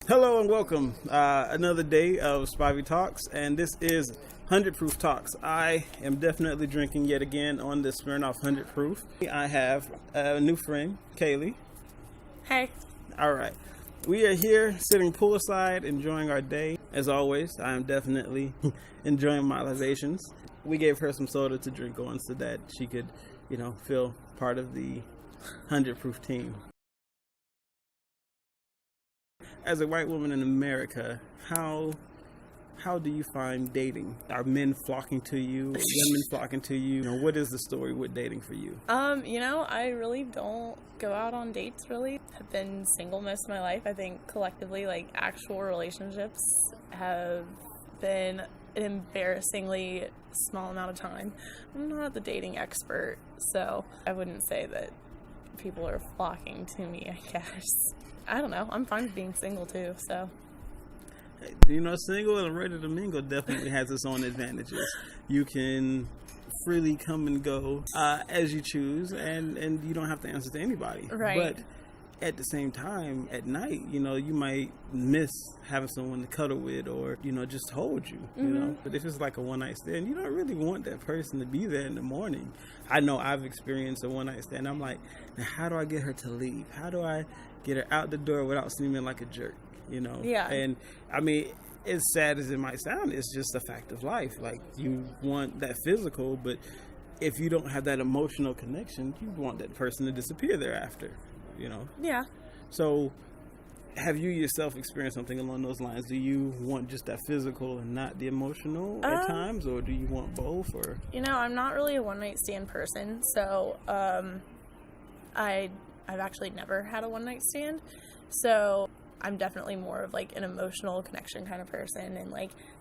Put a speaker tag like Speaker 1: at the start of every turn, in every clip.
Speaker 1: Hello and welcome. Another day of Spivey Talks, and this is 100 Proof Talks. I am definitely drinking yet again on the Smirnoff 100 Proof. I have a new friend, Kaylee.
Speaker 2: Hey.
Speaker 1: All right. We are here sitting poolside, enjoying our day. As always, I am definitely enjoying my libations. We gave her some soda to drink on so that she could, feel part of the 100 Proof team. As a white woman in America, how do you find dating? Are men flocking to you? Women flocking to you? What is the story with dating for you?
Speaker 2: I really don't go out on dates, really. I've been single most of my life. I think collectively, actual relationships have been an embarrassingly small amount of time. I'm not the dating expert, so I wouldn't say that people are flocking to me, I guess. I don't know. I'm fine with being single too, so.
Speaker 1: Single and ready to mingle definitely has its own advantages. You can freely come and go as you choose, and you don't have to answer to anybody.
Speaker 2: Right.
Speaker 1: But at the same time, at night, you might miss having someone to cuddle with or, just hold you, But if it's like a one-night stand, you don't really want that person to be there in the morning. I know I've experienced a one-night stand. I'm like, now how do I get her to leave? How do I get her out the door without seeming like a jerk,
Speaker 2: Yeah.
Speaker 1: And, I mean, as sad as it might sound, it's just a fact of life. Like, you want that physical, but if you don't have that emotional connection, you want that person to disappear thereafter.
Speaker 2: Yeah.
Speaker 1: So, have you yourself experienced something along those lines? Do you want just that physical and not the emotional at times, or do you want both? Or
Speaker 2: I'm not really a one-night stand person, so I've actually never had a one-night stand, so I'm definitely more of an emotional connection kind of person, and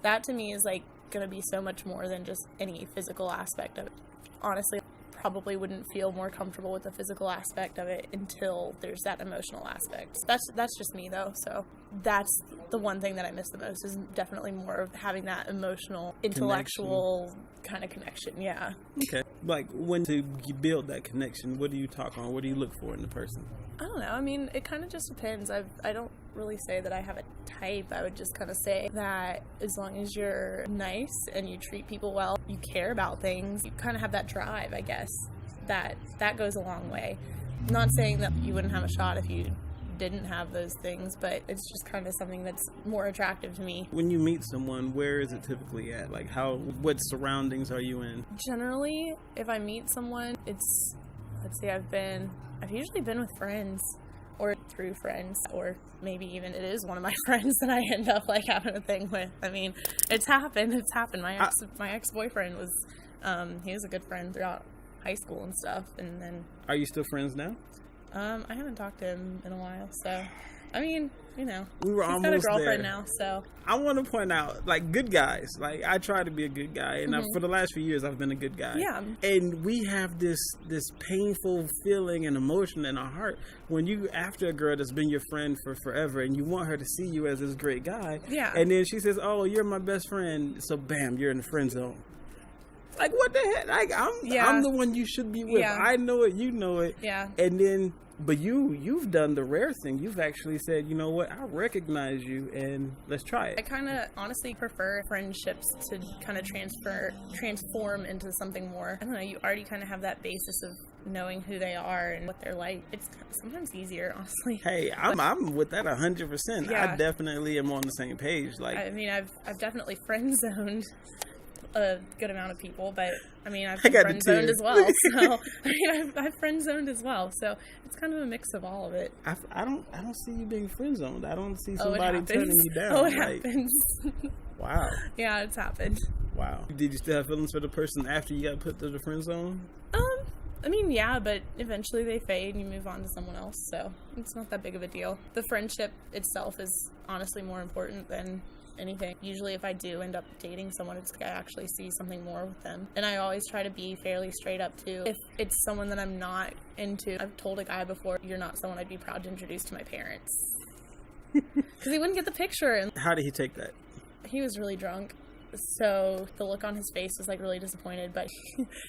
Speaker 2: that to me is gonna be so much more than just any physical aspect of it. Honestly, probably wouldn't feel more comfortable with the physical aspect of it until there's that emotional aspect. That's just me though, so that's the one thing that I miss the most, is definitely more of having that emotional, intellectual kind of connection. Yeah.
Speaker 1: Okay. When to build that connection, what do you talk on? What do you look for in the person?
Speaker 2: I don't know. I mean, it kind of just depends. I don't really say that I have a type. I would just kind of say that as long as you're nice and you treat people well, you care about things, you kind of have that drive, I guess, that goes a long way. I'm not saying that you wouldn't have a shot if you didn't have those things, but it's just kind of something that's more attractive to me.
Speaker 1: When you meet someone, where is it typically at? What surroundings are you in?
Speaker 2: Generally, if I meet someone, let's say I've usually been with friends or through friends, or maybe even it is one of my friends that I end up having a thing with. I mean, it's happened. My ex-boyfriend was, he was a good friend throughout high school and stuff, and then.
Speaker 1: Are you still friends now?
Speaker 2: I haven't talked to him in a while, so, I mean,
Speaker 1: we were
Speaker 2: he's
Speaker 1: almost
Speaker 2: got a girlfriend
Speaker 1: there.
Speaker 2: now, so.
Speaker 1: I want to point out, good guys. I try to be a good guy, and for the last few years, I've been a good guy.
Speaker 2: Yeah.
Speaker 1: And we have this painful feeling and emotion in our heart when you after a girl that's been your friend for forever, and you want her to see you as this great guy.
Speaker 2: Yeah.
Speaker 1: And then she says, "Oh, you're my best friend," so bam, you're in the friend zone. What the heck? I'm the one you should be with.
Speaker 2: Yeah.
Speaker 1: I know it. You know it.
Speaker 2: Yeah.
Speaker 1: And then. But you've done the rare thing. You've actually said, you know what, I recognize you, and let's try it.
Speaker 2: I kind of honestly prefer friendships to kind of transform into something more. I don't know, you already kind of have that basis of knowing who they are and what they're like. It's sometimes easier, honestly.
Speaker 1: Hey, I'm with that 100%.
Speaker 2: Yeah.
Speaker 1: I definitely am on the same page.
Speaker 2: I mean, I've definitely friend-zoned a good amount of people, but I mean, I've been friend-zoned as well. So I mean, I've friend-zoned as well. So it's kind of a mix of all of it.
Speaker 1: I don't see you being friend-zoned. I don't see somebody turning you down.
Speaker 2: Oh, it happens.
Speaker 1: Wow.
Speaker 2: Yeah, it's happened.
Speaker 1: Wow. Did you still have feelings for the person after you got put to the friend zone?
Speaker 2: I mean, yeah, but eventually they fade and you move on to someone else, so it's not that big of a deal. The friendship itself is honestly more important than anything. Usually if I do end up dating someone, it's I actually see something more with them. And I always try to be fairly straight up too. If it's someone that I'm not into, I've told a guy before, you're not someone I'd be proud to introduce to my parents. Because he wouldn't get the picture. And
Speaker 1: how did he take that?
Speaker 2: He was really drunk. So the look on his face was really disappointed, but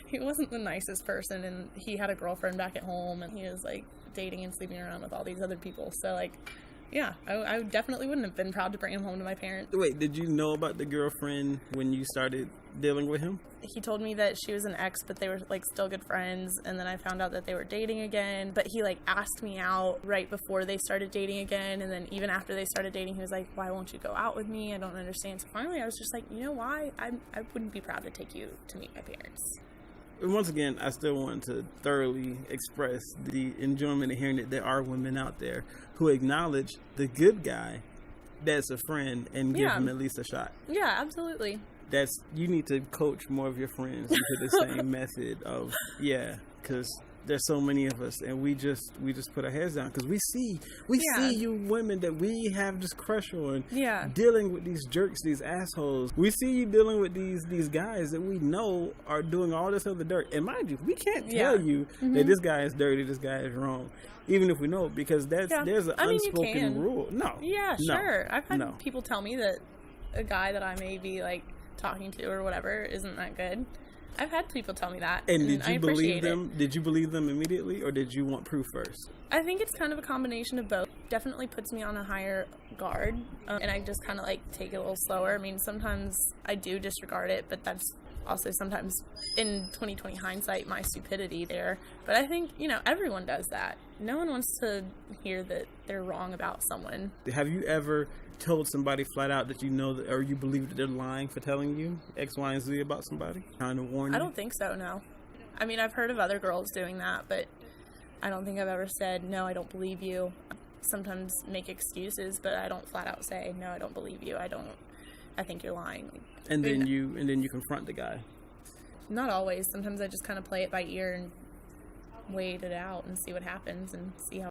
Speaker 2: he wasn't the nicest person, and he had a girlfriend back at home, and he was dating and sleeping around with all these other people. So Yeah, I definitely wouldn't have been proud to bring him home to my parents.
Speaker 1: Wait, did you know about the girlfriend when you started dealing with him?
Speaker 2: He told me that she was an ex, but they were, like, still good friends, and then I found out that they were dating again, but he, like, asked me out right before they started dating again, and then even after they started dating, he was like, why won't you go out with me? I don't understand. So finally, I was just like, you know why? I wouldn't be proud to take you to meet my parents.
Speaker 1: And once again, I still want to thoroughly express the enjoyment of hearing that there are women out there who acknowledge the good guy that's a friend and give him at least a shot.
Speaker 2: Yeah, absolutely.
Speaker 1: You need to coach more of your friends into the same method of, because there's so many of us, and we just put our heads down because we see you women that we have this crush on dealing with these jerks, these assholes. We see you dealing with these guys that we know are doing all this other dirt. And mind you, we can't tell you that this guy is dirty, this guy is wrong, even if we know, because there's an unspoken rule. No.
Speaker 2: Yeah, sure. I've had people tell me that a guy that I may be, like, talking to or whatever isn't that good. I've had people tell me that.
Speaker 1: And did you believe them? Did you believe them immediately, or did you want proof first?
Speaker 2: I think it's kind of a combination of both. Definitely puts me on a higher guard, and I just kind of, like, take it a little slower. I mean, sometimes I do disregard it, but that's also sometimes, in 2020 hindsight, my stupidity there. But I think, everyone does that. No one wants to hear that they're wrong about someone.
Speaker 1: Have you ever told somebody flat out that you know that, or you believe that they're lying for telling you X, Y, and Z about somebody? Trying to warn you?
Speaker 2: I don't think so, no. I mean, I've heard of other girls doing that, but I don't think I've ever said, no, I don't believe you. Sometimes make excuses, but I don't flat out say, no, I don't believe you. I think you're lying.
Speaker 1: And then you confront the guy.
Speaker 2: Not always. Sometimes I just kind of play it by ear and wait it out and see what happens and see how